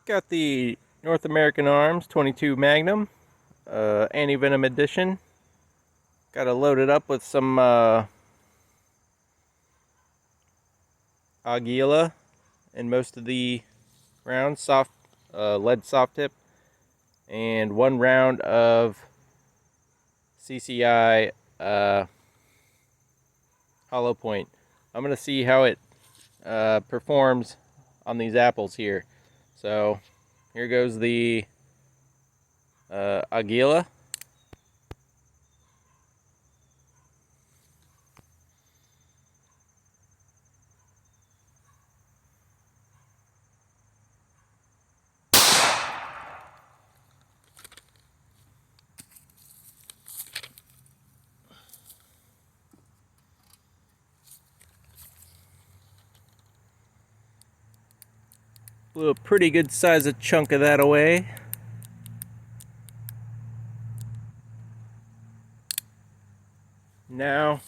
Got the North American Arms 22 Magnum, anti-venom edition. Got to load it up with some Aguila and most of the rounds, soft lead soft tip, and 1 round of CCI hollow point. I'm gonna see how it performs on these apples here. So here goes the Aguila. Blew a pretty good size of chunk of that away. Now,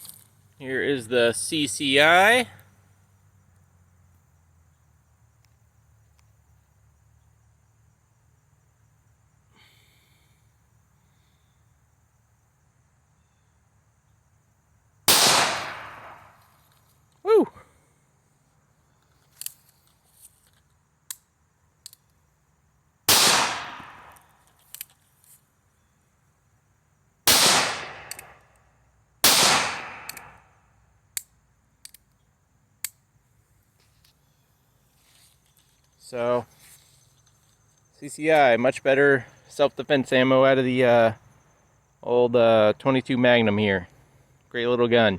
here is the CCI. Woo! So, CCI, much better self-defense ammo out of the old 22 Magnum here. Great little gun.